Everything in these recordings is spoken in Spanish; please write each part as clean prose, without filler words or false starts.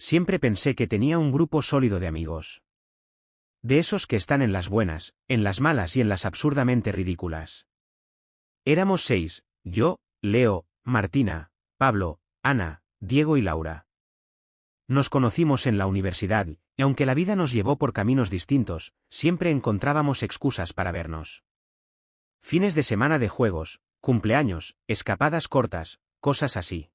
Siempre pensé que tenía un grupo sólido de amigos. De esos que están en las buenas, en las malas y en las absurdamente ridículas. Éramos 6, yo, Leo, Martina, Pablo, Ana, Diego y Laura. Nos conocimos en la universidad, y aunque la vida nos llevó por caminos distintos, siempre encontrábamos excusas para vernos. Fines de semana de juegos, cumpleaños, escapadas cortas, cosas así.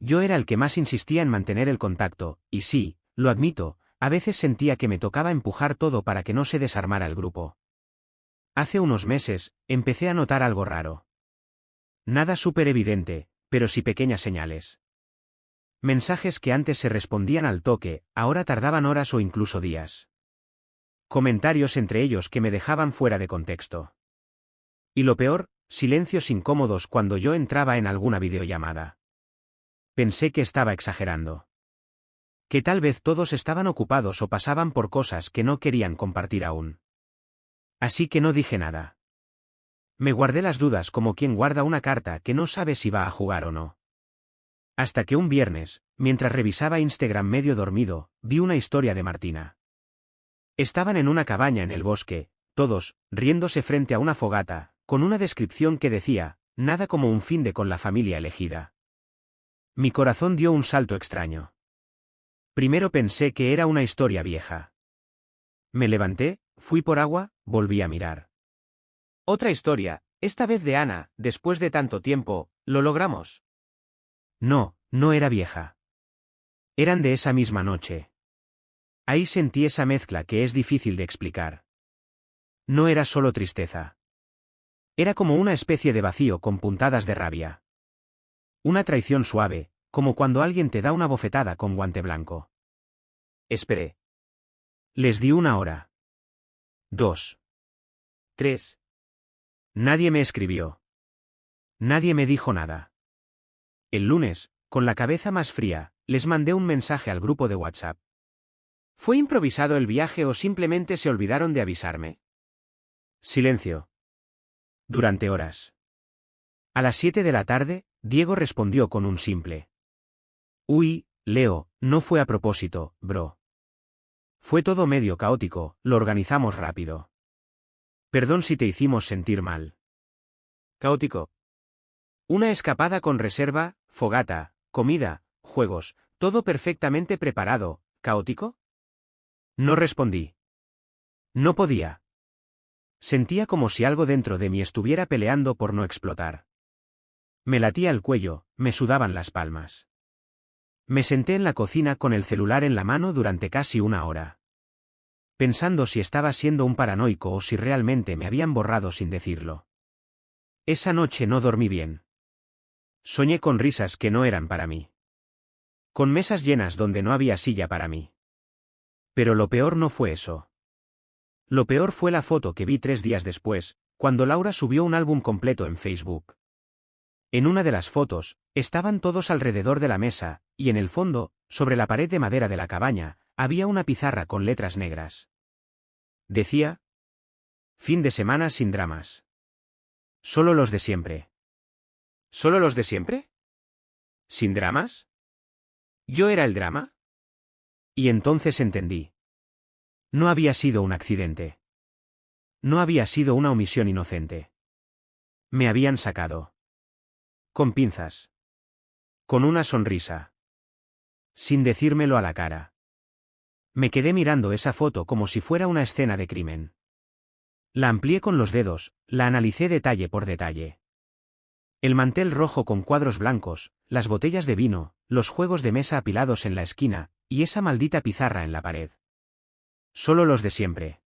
Yo era el que más insistía en mantener el contacto, y sí, lo admito, a veces sentía que me tocaba empujar todo para que no se desarmara el grupo. Hace unos meses, empecé a notar algo raro. Nada súper evidente, pero sí pequeñas señales. Mensajes que antes se respondían al toque, ahora tardaban horas o incluso días. Comentarios entre ellos que me dejaban fuera de contexto. Y lo peor, silencios incómodos cuando yo entraba en alguna videollamada. Pensé que estaba exagerando. Que tal vez todos estaban ocupados o pasaban por cosas que no querían compartir aún. Así que no dije nada. Me guardé las dudas como quien guarda una carta que no sabe si va a jugar o no. Hasta que un viernes, mientras revisaba Instagram medio dormido, vi una historia de Martina. Estaban en una cabaña en el bosque, todos, riéndose frente a una fogata, con una descripción que decía, nada como un finde con la familia elegida. Mi corazón dio un salto extraño. Primero pensé que era una historia vieja. Me levanté, fui por agua, volví a mirar. Otra historia, esta vez de Ana, después de tanto tiempo, ¿lo logramos? No, no era vieja. Eran de esa misma noche. Ahí sentí esa mezcla que es difícil de explicar. No era solo tristeza. Era como una especie de vacío con puntadas de rabia. Una traición suave, como cuando alguien te da una bofetada con guante blanco. Esperé. Les di 1 hora. 2. 3. Nadie me escribió. Nadie me dijo nada. El lunes, con la cabeza más fría, les mandé un mensaje al grupo de WhatsApp. ¿Fue improvisado el viaje o simplemente se olvidaron de avisarme? Silencio. Durante horas. A las 7 de la tarde, Diego respondió con un simple. Uy, Leo, no fue a propósito, bro. Fue todo medio caótico, lo organizamos rápido. Perdón si te hicimos sentir mal. Caótico. Una escapada con reserva, fogata, comida, juegos, todo perfectamente preparado, ¿caótico? No respondí. No podía. Sentía como si algo dentro de mí estuviera peleando por no explotar. Me latía el cuello, me sudaban las palmas. Me senté en la cocina con el celular en la mano durante casi 1 hora. Pensando si estaba siendo un paranoico o si realmente me habían borrado sin decirlo. Esa noche no dormí bien. Soñé con risas que no eran para mí. Con mesas llenas donde no había silla para mí. Pero lo peor no fue eso. Lo peor fue la foto que vi 3 días después, cuando Laura subió un álbum completo en Facebook. En una de las fotos, estaban todos alrededor de la mesa, y en el fondo, sobre la pared de madera de la cabaña, había una pizarra con letras negras. Decía: fin de semana sin dramas. Solo los de siempre. ¿Solo los de siempre? ¿Sin dramas? ¿Yo era el drama? Y entonces entendí. No había sido un accidente. No había sido una omisión inocente. Me habían sacado. Con pinzas. Con una sonrisa. Sin decírmelo a la cara. Me quedé mirando esa foto como si fuera una escena de crimen. La amplié con los dedos, la analicé detalle por detalle. El mantel rojo con cuadros blancos, las botellas de vino, los juegos de mesa apilados en la esquina, y esa maldita pizarra en la pared. Solo los de siempre.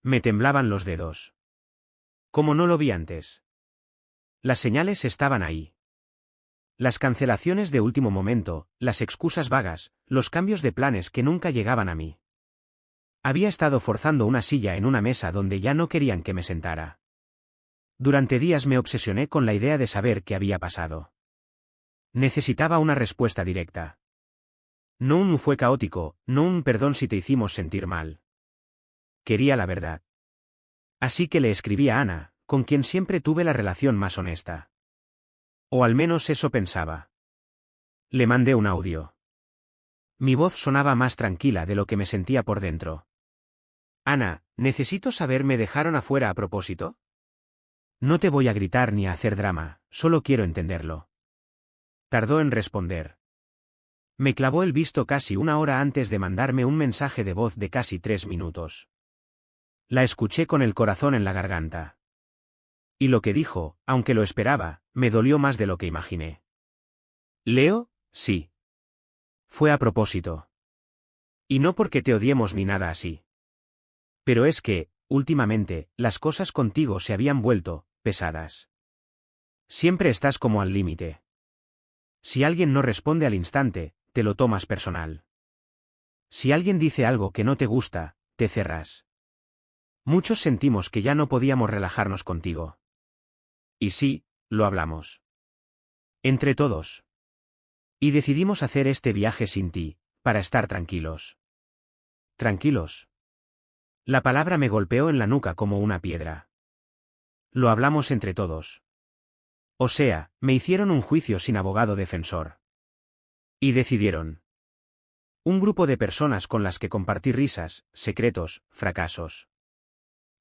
Me temblaban los dedos. Como no lo vi antes. Las señales estaban ahí. Las cancelaciones de último momento, las excusas vagas, los cambios de planes que nunca llegaban a mí. Había estado forzando una silla en una mesa donde ya no querían que me sentara. Durante días me obsesioné con la idea de saber qué había pasado. Necesitaba una respuesta directa. No un fue caótico, no un perdón si te hicimos sentir mal. Quería la verdad. Así que le escribí a Ana, con quien siempre tuve la relación más honesta. O al menos eso pensaba. Le mandé un audio. Mi voz sonaba más tranquila de lo que me sentía por dentro. Ana, necesito saber, ¿me dejaron afuera a propósito? No te voy a gritar ni a hacer drama, solo quiero entenderlo. Tardó en responder. Me clavó el visto casi una hora antes de mandarme un mensaje de voz de casi 3 minutos. La escuché con el corazón en la garganta. Y lo que dijo, aunque lo esperaba, me dolió más de lo que imaginé. Leo, sí. Fue a propósito. Y no porque te odiemos ni nada así. Pero es que, últimamente, las cosas contigo se habían vuelto pesadas. Siempre estás como al límite. Si alguien no responde al instante, te lo tomas personal. Si alguien dice algo que no te gusta, te cerras. Muchos sentimos que ya no podíamos relajarnos contigo. Y sí, lo hablamos. Entre todos. Y decidimos hacer este viaje sin ti, para estar tranquilos. ¿Tranquilos? La palabra me golpeó en la nuca como una piedra. Lo hablamos entre todos. O sea, me hicieron un juicio sin abogado defensor. Y decidieron. Un grupo de personas con las que compartí risas, secretos, fracasos.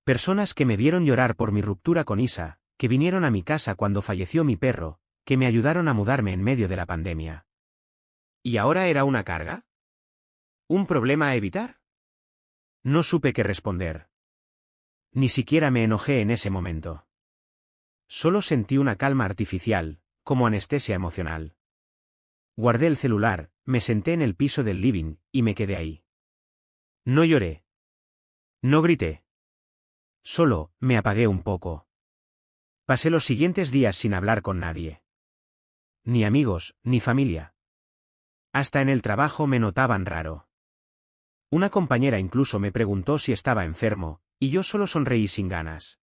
Personas que me vieron llorar por mi ruptura con Isa, que vinieron a mi casa cuando falleció mi perro, que me ayudaron a mudarme en medio de la pandemia. ¿Y ahora era una carga? ¿Un problema a evitar? No supe qué responder. Ni siquiera me enojé en ese momento. Solo sentí una calma artificial, como anestesia emocional. Guardé el celular, me senté en el piso del living, y me quedé ahí. No lloré. No grité. Solo, me apagué un poco. Pasé los siguientes días sin hablar con nadie. Ni amigos, ni familia. Hasta en el trabajo me notaban raro. Una compañera incluso me preguntó si estaba enfermo, y yo solo sonreí sin ganas.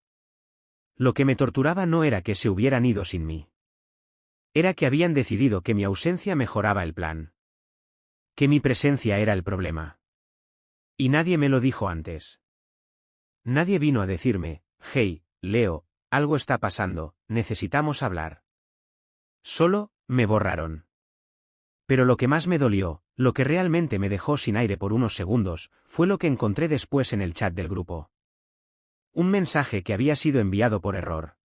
Lo que me torturaba no era que se hubieran ido sin mí. Era que habían decidido que mi ausencia mejoraba el plan. Que mi presencia era el problema. Y nadie me lo dijo antes. Nadie vino a decirme, hey, Leo, algo está pasando, necesitamos hablar. Solo, me borraron. Pero lo que más me dolió, lo que realmente me dejó sin aire por unos segundos, fue lo que encontré después en el chat del grupo. Un mensaje que había sido enviado por error.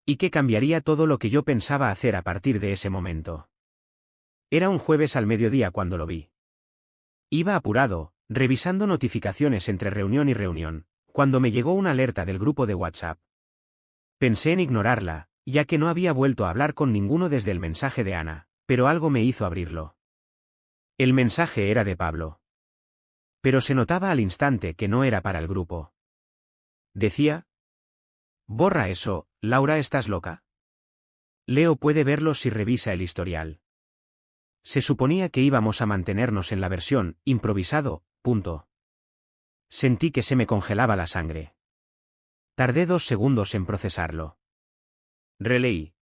Y que cambiaría todo lo que yo pensaba hacer a partir de ese momento. Era un jueves al mediodía cuando lo vi. Iba apurado, revisando notificaciones entre reunión y reunión, cuando me llegó una alerta del grupo de WhatsApp. Pensé en ignorarla, ya que no había vuelto a hablar con ninguno desde el mensaje de Ana, pero algo me hizo abrirlo. El mensaje era de Pablo. Pero se notaba al instante que no era para el grupo. Decía: borra eso, Laura, ¿estás loca? Leo puede verlo si revisa el historial. Se suponía que íbamos a mantenernos en la versión improvisado, punto. Sentí que se me congelaba la sangre. Tardé 2 segundos en procesarlo. Releí.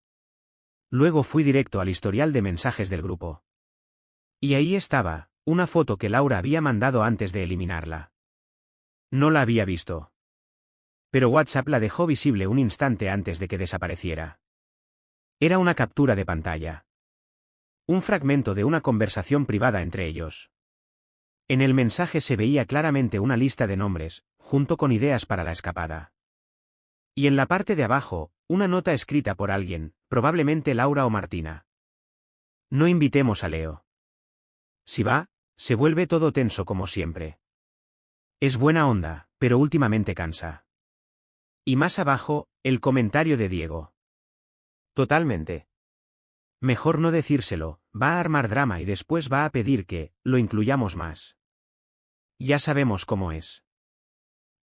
Luego fui directo al historial de mensajes del grupo. Y ahí estaba, una foto que Laura había mandado antes de eliminarla. No la había visto. Pero WhatsApp la dejó visible un instante antes de que desapareciera. Era una captura de pantalla. Un fragmento de una conversación privada entre ellos. En el mensaje se veía claramente una lista de nombres, junto con ideas para la escapada. Y en la parte de abajo, una nota escrita por alguien, probablemente Laura o Martina. No invitemos a Leo. Si va, se vuelve todo tenso como siempre. Es buena onda, pero últimamente cansa. Y más abajo, el comentario de Diego. Totalmente. Mejor no decírselo, va a armar drama y después va a pedir que lo incluyamos más. Ya sabemos cómo es.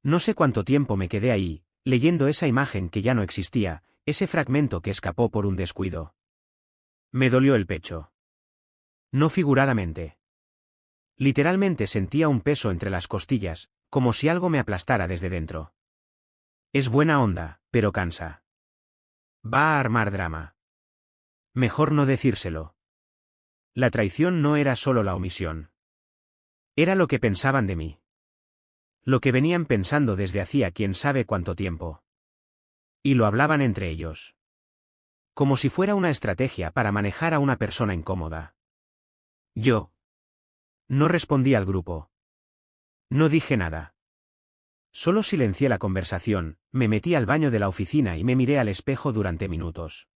No sé cuánto tiempo me quedé ahí, leyendo esa imagen que ya no existía, ese fragmento que escapó por un descuido. Me dolió el pecho. No figuradamente. Literalmente sentía un peso entre las costillas, como si algo me aplastara desde dentro. Es buena onda, pero cansa. Va a armar drama. Mejor no decírselo. La traición no era solo la omisión. Era lo que pensaban de mí. Lo que venían pensando desde hacía quién sabe cuánto tiempo. Y lo hablaban entre ellos. Como si fuera una estrategia para manejar a una persona incómoda. Yo. No respondí al grupo. No dije nada. Solo silencié la conversación, me metí al baño de la oficina y me miré al espejo durante minutos.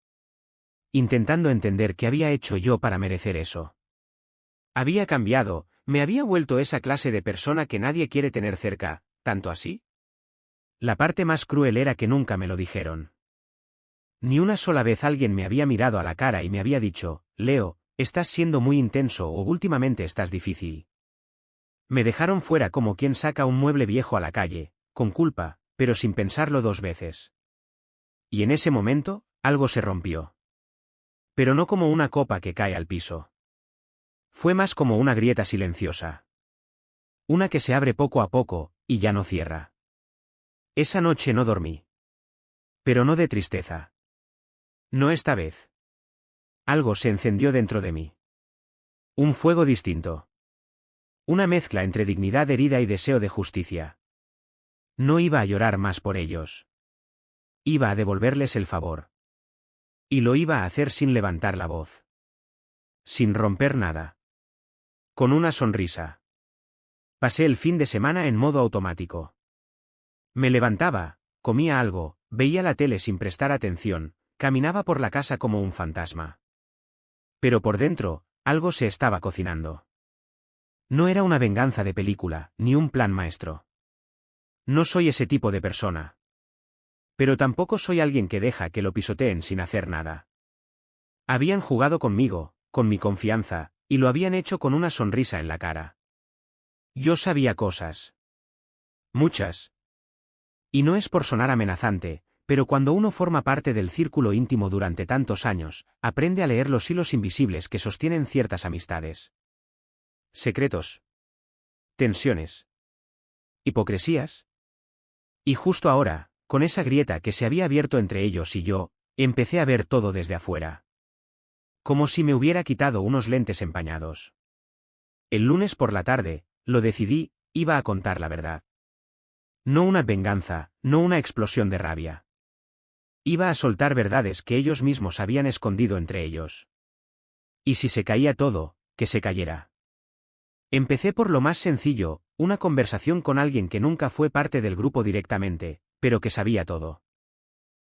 Intentando entender qué había hecho yo para merecer eso. Había cambiado, me había vuelto esa clase de persona que nadie quiere tener cerca, ¿tanto así? La parte más cruel era que nunca me lo dijeron. Ni una sola vez alguien me había mirado a la cara y me había dicho, Leo, estás siendo muy intenso o últimamente estás difícil. Me dejaron fuera como quien saca un mueble viejo a la calle, con culpa, pero sin pensarlo dos veces. Y en ese momento, algo se rompió. Pero no como una copa que cae al piso. Fue más como una grieta silenciosa. Una que se abre poco a poco, y ya no cierra. Esa noche no dormí. Pero no de tristeza. No esta vez. Algo se encendió dentro de mí. Un fuego distinto. Una mezcla entre dignidad herida y deseo de justicia. No iba a llorar más por ellos. Iba a devolverles el favor. Y lo iba a hacer sin levantar la voz. Sin romper nada. Con una sonrisa. Pasé el fin de semana en modo automático. Me levantaba, comía algo, veía la tele sin prestar atención, caminaba por la casa como un fantasma. Pero por dentro, algo se estaba cocinando. No era una venganza de película, ni un plan maestro. No soy ese tipo de persona. Pero tampoco soy alguien que deja que lo pisoteen sin hacer nada. Habían jugado conmigo, con mi confianza, y lo habían hecho con una sonrisa en la cara. Yo sabía cosas. Muchas. Y no es por sonar amenazante, pero cuando uno forma parte del círculo íntimo durante tantos años, aprende a leer los hilos invisibles que sostienen ciertas amistades. Secretos. Tensiones. Hipocresías. Y justo ahora, con esa grieta que se había abierto entre ellos y yo, empecé a ver todo desde afuera. Como si me hubiera quitado unos lentes empañados. El lunes por la tarde, lo decidí, iba a contar la verdad. No una venganza, no una explosión de rabia. Iba a soltar verdades que ellos mismos habían escondido entre ellos. Y si se caía todo, que se cayera. Empecé por lo más sencillo, una conversación con alguien que nunca fue parte del grupo directamente, pero que sabía todo.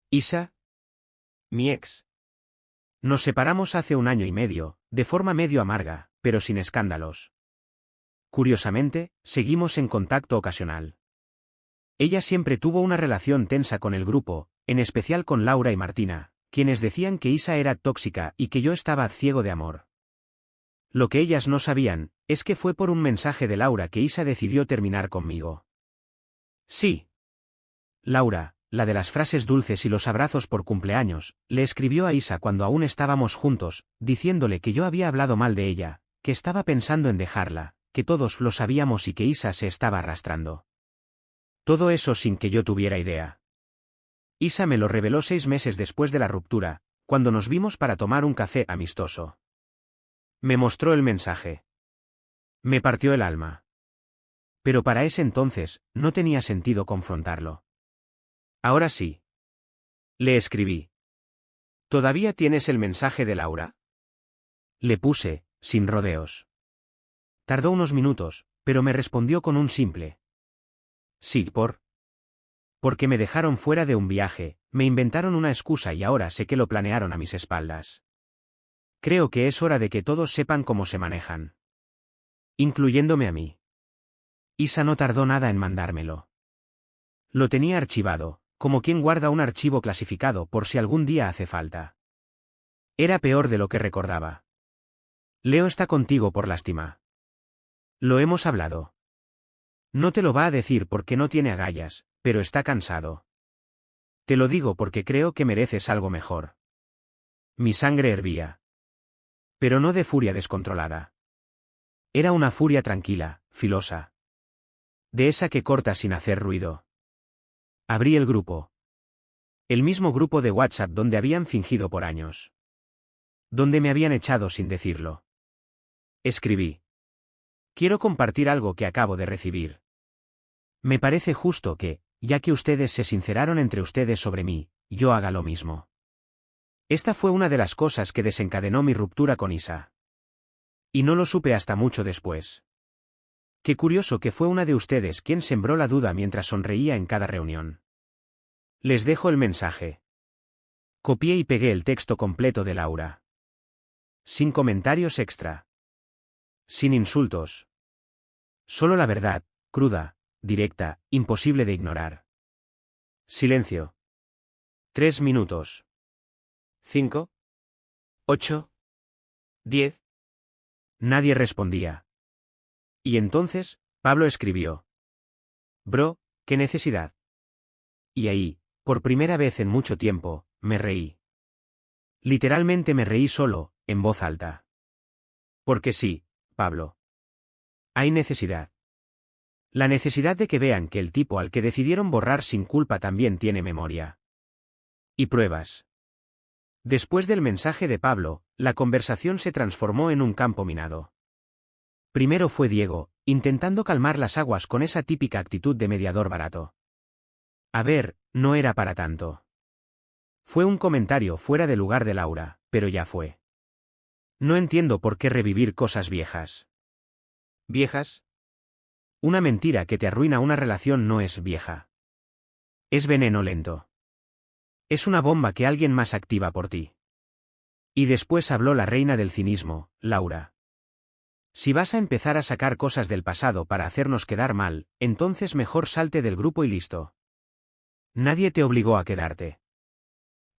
Isa. Mi ex. Nos separamos hace 1 año y medio, de forma medio amarga, pero sin escándalos. Curiosamente, seguimos en contacto ocasional. Ella siempre tuvo una relación tensa con el grupo, en especial con Laura y Martina, quienes decían que Isa era tóxica y que yo estaba ciego de amor. Lo que ellas no sabían, es que fue por un mensaje de Laura que Isa decidió terminar conmigo. Sí. Laura, la de las frases dulces y los abrazos por cumpleaños, le escribió a Isa cuando aún estábamos juntos, diciéndole que yo había hablado mal de ella, que estaba pensando en dejarla, que todos lo sabíamos y que Isa se estaba arrastrando. Todo eso sin que yo tuviera idea. Isa me lo reveló 6 meses después de la ruptura, cuando nos vimos para tomar un café amistoso. Me mostró el mensaje. Me partió el alma. Pero para ese entonces, no tenía sentido confrontarlo. Ahora sí. Le escribí. ¿Todavía tienes el mensaje de Laura? Le puse, sin rodeos. Tardó unos minutos, pero me respondió con un simple. Sí, porque me dejaron fuera de un viaje, me inventaron una excusa y ahora sé que lo planearon a mis espaldas. Creo que es hora de que todos sepan cómo se manejan. Incluyéndome a mí. Isa no tardó nada en mandármelo. Lo tenía archivado, como quien guarda un archivo clasificado por si algún día hace falta. Era peor de lo que recordaba. Leo está contigo por lástima. Lo hemos hablado. No te lo va a decir porque no tiene agallas, pero está cansado. Te lo digo porque creo que mereces algo mejor. Mi sangre hervía. Pero no de furia descontrolada. Era una furia tranquila, filosa. De esa que corta sin hacer ruido. Abrí el grupo. El mismo grupo de WhatsApp donde habían fingido por años. Donde me habían echado sin decirlo. Escribí. Quiero compartir algo que acabo de recibir. Me parece justo que, ya que ustedes se sinceraron entre ustedes sobre mí, yo haga lo mismo. Esta fue una de las cosas que desencadenó mi ruptura con Isa. Y no lo supe hasta mucho después. Qué curioso que fue una de ustedes quien sembró la duda mientras sonreía en cada reunión. Les dejo el mensaje. Copié y pegué el texto completo de Laura. Sin comentarios extra. Sin insultos. Solo la verdad, cruda, directa, imposible de ignorar. Silencio. 3 minutos. 5. 8. 10. Nadie respondía. Y entonces, Pablo escribió. Bro, ¿qué necesidad? Y ahí, por primera vez en mucho tiempo, me reí. Literalmente me reí solo, en voz alta. Porque sí, Pablo. Hay necesidad. La necesidad de que vean que el tipo al que decidieron borrar sin culpa también tiene memoria. Y pruebas. Después del mensaje de Pablo, la conversación se transformó en un campo minado. Primero fue Diego, intentando calmar las aguas con esa típica actitud de mediador barato. A ver, no era para tanto. Fue un comentario fuera de lugar de Laura, pero ya fue. No entiendo por qué revivir cosas viejas. ¿Viejas? Una mentira que te arruina una relación no es vieja. Es veneno lento. Es una bomba que alguien más activa por ti. Y después habló la reina del cinismo, Laura. Si vas a empezar a sacar cosas del pasado para hacernos quedar mal, entonces mejor salte del grupo y listo. Nadie te obligó a quedarte.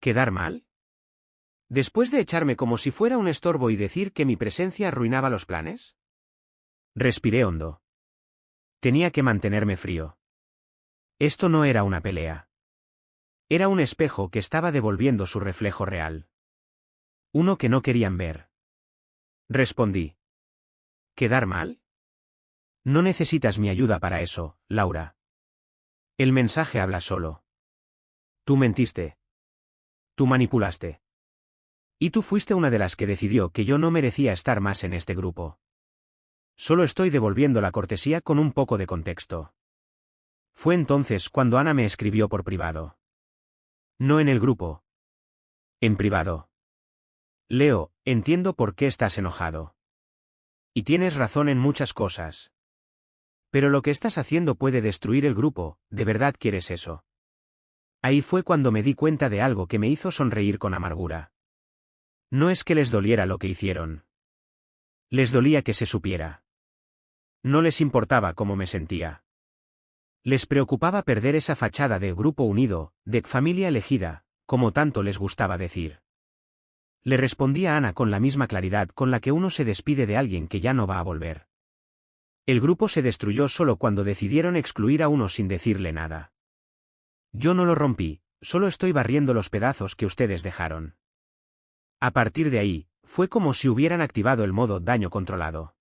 ¿Quedar mal? ¿Después de echarme como si fuera un estorbo y decir que mi presencia arruinaba los planes? Respiré hondo. Tenía que mantenerme frío. Esto no era una pelea. Era un espejo que estaba devolviendo su reflejo real. Uno que no querían ver. Respondí. ¿Quedar mal? No necesitas mi ayuda para eso, Laura. El mensaje habla solo. Tú mentiste. Tú manipulaste. Y tú fuiste una de las que decidió que yo no merecía estar más en este grupo. Solo estoy devolviendo la cortesía con un poco de contexto. Fue entonces cuando Ana me escribió por privado. No en el grupo. En privado. Leo, entiendo por qué estás enojado. Y tienes razón en muchas cosas. Pero lo que estás haciendo puede destruir el grupo, ¿de verdad quieres eso? Ahí fue cuando me di cuenta de algo que me hizo sonreír con amargura. No es que les doliera lo que hicieron. Les dolía que se supiera. No les importaba cómo me sentía. Les preocupaba perder esa fachada de grupo unido, de familia elegida, como tanto les gustaba decir. Le respondí a Ana con la misma claridad con la que uno se despide de alguien que ya no va a volver. El grupo se destruyó solo cuando decidieron excluir a uno sin decirle nada. Yo no lo rompí, solo estoy barriendo los pedazos que ustedes dejaron. A partir de ahí, fue como si hubieran activado el modo daño controlado.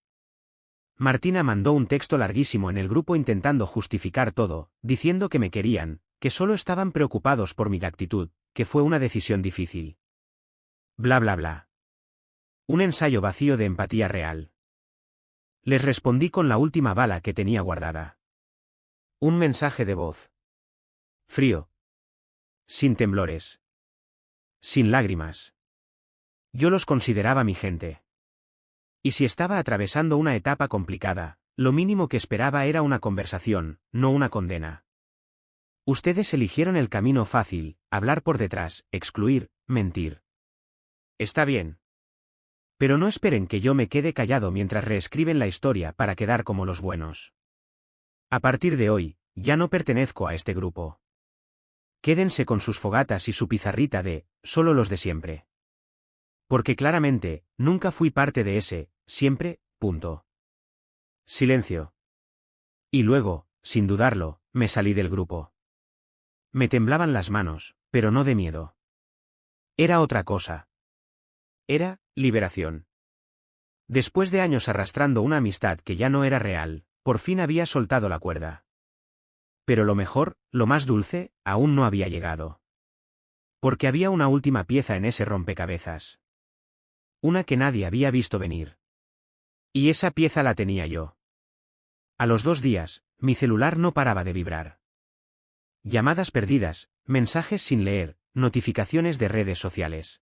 Martina mandó un texto larguísimo en el grupo intentando justificar todo, diciendo que me querían, que solo estaban preocupados por mi actitud, que fue una decisión difícil. Bla bla bla. Un ensayo vacío de empatía real. Les respondí con la última bala que tenía guardada. Un mensaje de voz. Frío. Sin temblores. Sin lágrimas. Yo los consideraba mi gente. Y si estaba atravesando una etapa complicada, lo mínimo que esperaba era una conversación, no una condena. Ustedes eligieron el camino fácil, hablar por detrás, excluir, mentir. Está bien. Pero no esperen que yo me quede callado mientras reescriben la historia para quedar como los buenos. A partir de hoy, ya no pertenezco a este grupo. Quédense con sus fogatas y su pizarrita de, solo los de siempre. Porque claramente, nunca fui parte de ese, siempre, punto. Silencio. Y luego, sin dudarlo, me salí del grupo. Me temblaban las manos, pero no de miedo. Era otra cosa. Era, liberación. Después de años arrastrando una amistad que ya no era real, por fin había soltado la cuerda. Pero lo mejor, lo más dulce, aún no había llegado. Porque había una última pieza en ese rompecabezas. Una que nadie había visto venir. Y esa pieza la tenía yo. A los 2 días, mi celular no paraba de vibrar. Llamadas perdidas, mensajes sin leer, notificaciones de redes sociales.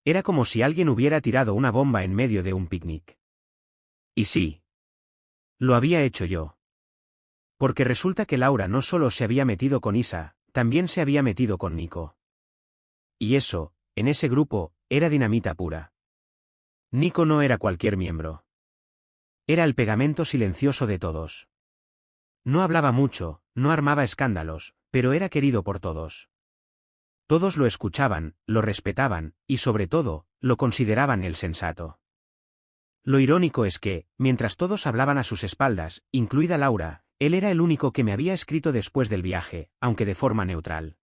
Era como si alguien hubiera tirado una bomba en medio de un picnic. Y sí. Lo había hecho yo. Porque resulta que Laura no solo se había metido con Isa, también se había metido con Nico. Y eso, en ese grupo, era dinamita pura. Nico no era cualquier miembro. Era el pegamento silencioso de todos. No hablaba mucho, no armaba escándalos, pero era querido por todos. Todos lo escuchaban, lo respetaban, y sobre todo, lo consideraban el sensato. Lo irónico es que, mientras todos hablaban a sus espaldas, incluida Laura, él era el único que me había escrito después del viaje, aunque de forma neutral.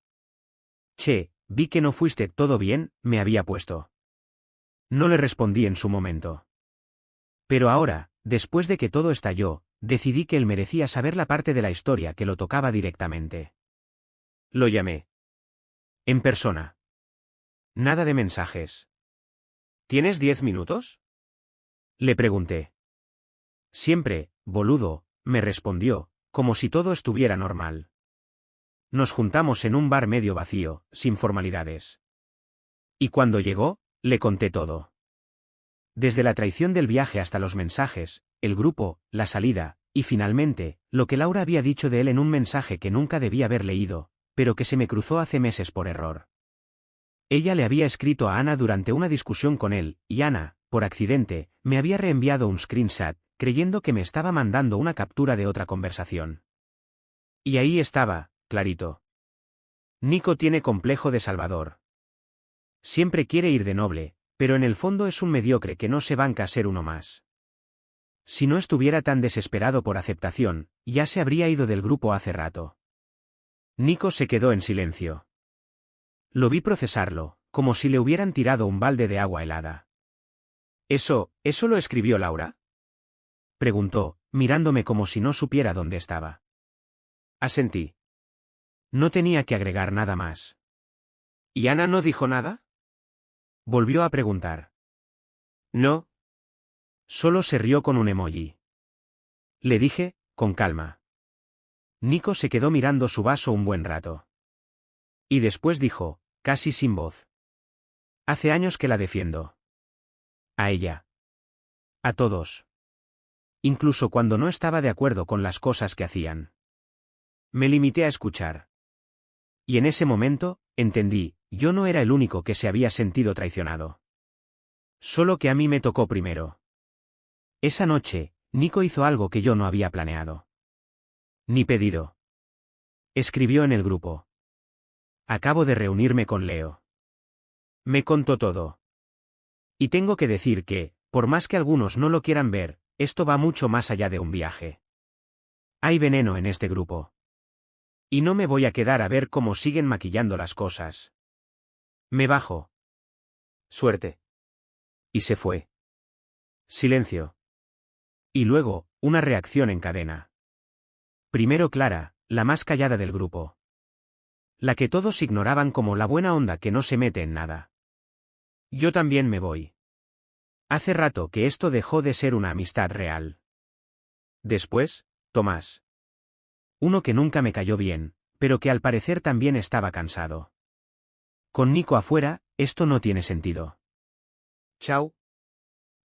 Che, vi que no fuiste todo bien, me había puesto. No le respondí en su momento. Pero ahora, después de que todo estalló, decidí que él merecía saber la parte de la historia que lo tocaba directamente. Lo llamé. En persona. Nada de mensajes. ¿Tienes 10 minutos? Le pregunté. Siempre, boludo, me respondió, como si todo estuviera normal. Nos juntamos en un bar medio vacío, sin formalidades. Y cuando llegó, le conté todo. Desde la traición del viaje hasta los mensajes, el grupo, la salida, y finalmente, lo que Laura había dicho de él en un mensaje que nunca debía haber leído, pero que se me cruzó hace meses por error. Ella le había escrito a Ana durante una discusión con él, y Ana, por accidente, me había reenviado un screenshot, creyendo que me estaba mandando una captura de otra conversación. Y ahí estaba, clarito. Nico tiene complejo de Salvador. Siempre quiere ir de noble, pero en el fondo es un mediocre que no se banca a ser uno más. Si no estuviera tan desesperado por aceptación, ya se habría ido del grupo hace rato. Nico se quedó en silencio. Lo vi procesarlo, como si le hubieran tirado un balde de agua helada. ¿Eso lo escribió Laura? Preguntó, mirándome como si no supiera dónde estaba. Asentí. No tenía que agregar nada más. ¿Y Ana no dijo nada? Volvió a preguntar. No. Solo se rió con un emoji. Le dije, con calma. Nico se quedó mirando su vaso un buen rato. Y después dijo, casi sin voz. Hace años que la defiendo. A ella. A todos. Incluso cuando no estaba de acuerdo con las cosas que hacían. Me limité a escuchar. Y en ese momento, entendí, yo no era el único que se había sentido traicionado. Solo que a mí me tocó primero. Esa noche, Nico hizo algo que yo no había planeado. Ni pedido. Escribió en el grupo. Acabo de reunirme con Leo. Me contó todo. Y tengo que decir que, por más que algunos no lo quieran ver, esto va mucho más allá de un viaje. Hay veneno en este grupo. Y no me voy a quedar a ver cómo siguen maquillando las cosas. Me bajo. Suerte. Y se fue. Silencio. Y luego, una reacción en cadena. Primero Clara, la más callada del grupo. La que todos ignoraban como la buena onda que no se mete en nada. Yo también me voy. Hace rato que esto dejó de ser una amistad real. Después, Tomás. Uno que nunca me cayó bien, pero que al parecer también estaba cansado. Con Nico afuera, esto no tiene sentido. Chao.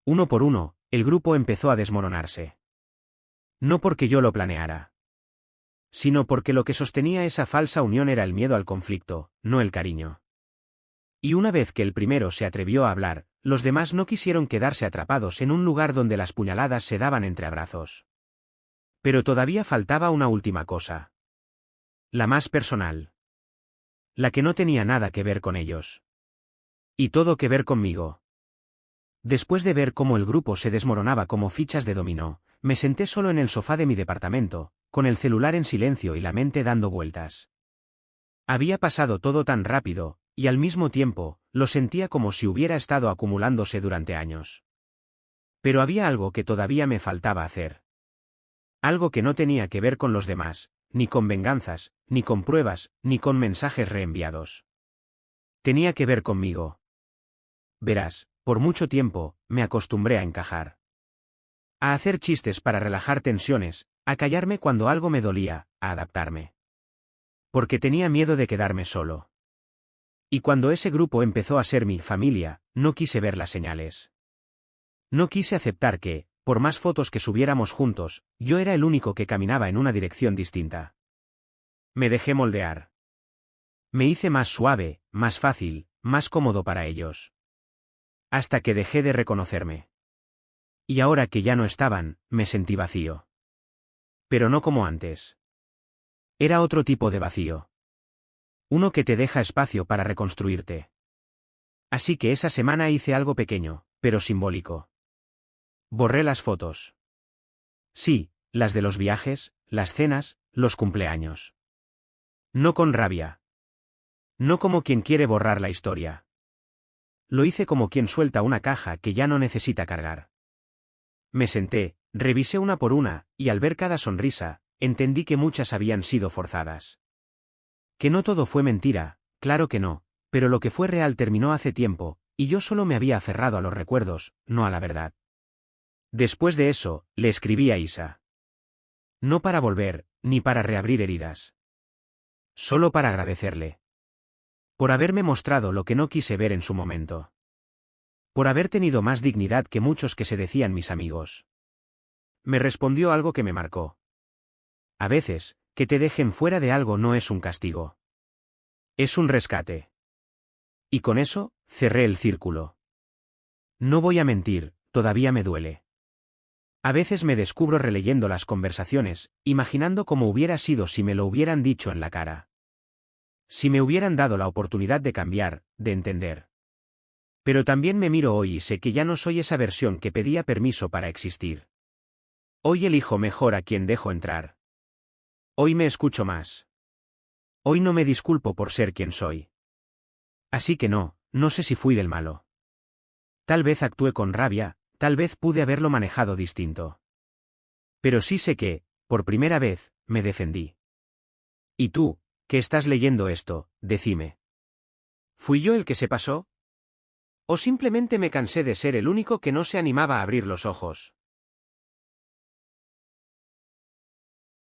Uno por uno, el grupo empezó a desmoronarse. No porque yo lo planeara. Sino porque lo que sostenía esa falsa unión era el miedo al conflicto, no el cariño. Y una vez que el primero se atrevió a hablar, los demás no quisieron quedarse atrapados en un lugar donde las puñaladas se daban entre abrazos. Pero todavía faltaba una última cosa. La más personal. La que no tenía nada que ver con ellos. Y todo que ver conmigo. Después de ver cómo el grupo se desmoronaba como fichas de dominó, me senté solo en el sofá de mi departamento, con el celular en silencio y la mente dando vueltas. Había pasado todo tan rápido, y al mismo tiempo, lo sentía como si hubiera estado acumulándose durante años. Pero había algo que todavía me faltaba hacer. Algo que no tenía que ver con los demás, ni con venganzas, ni con pruebas, ni con mensajes reenviados. Tenía que ver conmigo. Verás, por mucho tiempo, me acostumbré a encajar. A hacer chistes para relajar tensiones, a callarme cuando algo me dolía, a adaptarme. Porque tenía miedo de quedarme solo. Y cuando ese grupo empezó a ser mi familia, no quise ver las señales. No quise aceptar que, por más fotos que subiéramos juntos, yo era el único que caminaba en una dirección distinta. Me dejé moldear. Me hice más suave, más fácil, más cómodo para ellos. Hasta que dejé de reconocerme. Y ahora que ya no estaban, me sentí vacío. Pero no como antes. Era otro tipo de vacío. Uno que te deja espacio para reconstruirte. Así que esa semana hice algo pequeño, pero simbólico. Borré las fotos. Sí, las de los viajes, las cenas, los cumpleaños. No con rabia. No como quien quiere borrar la historia. Lo hice como quien suelta una caja que ya no necesita cargar. Me senté, revisé una por una, y al ver cada sonrisa, entendí que muchas habían sido forzadas. Que no todo fue mentira, claro que no, pero lo que fue real terminó hace tiempo, y yo solo me había aferrado a los recuerdos, no a la verdad. Después de eso, le escribí a Isa. No para volver, ni para reabrir heridas. Solo para agradecerle. Por haberme mostrado lo que no quise ver en su momento. Por haber tenido más dignidad que muchos que se decían mis amigos. Me respondió algo que me marcó. A veces, que te dejen fuera de algo no es un castigo. Es un rescate. Y con eso, cerré el círculo. No voy a mentir, todavía me duele. A veces me descubro releyendo las conversaciones, imaginando cómo hubiera sido si me lo hubieran dicho en la cara. Si me hubieran dado la oportunidad de cambiar, de entender. Pero también me miro hoy y sé que ya no soy esa versión que pedía permiso para existir. Hoy elijo mejor a quien dejo entrar. Hoy me escucho más. Hoy no me disculpo por ser quien soy. Así que no sé si fui del malo. Tal vez actué con rabia, tal vez pude haberlo manejado distinto. Pero sí sé que, por primera vez, me defendí. ¿Y tú, que estás leyendo esto, decime? ¿Fui yo el que se pasó? ¿O simplemente me cansé de ser el único que no se animaba a abrir los ojos?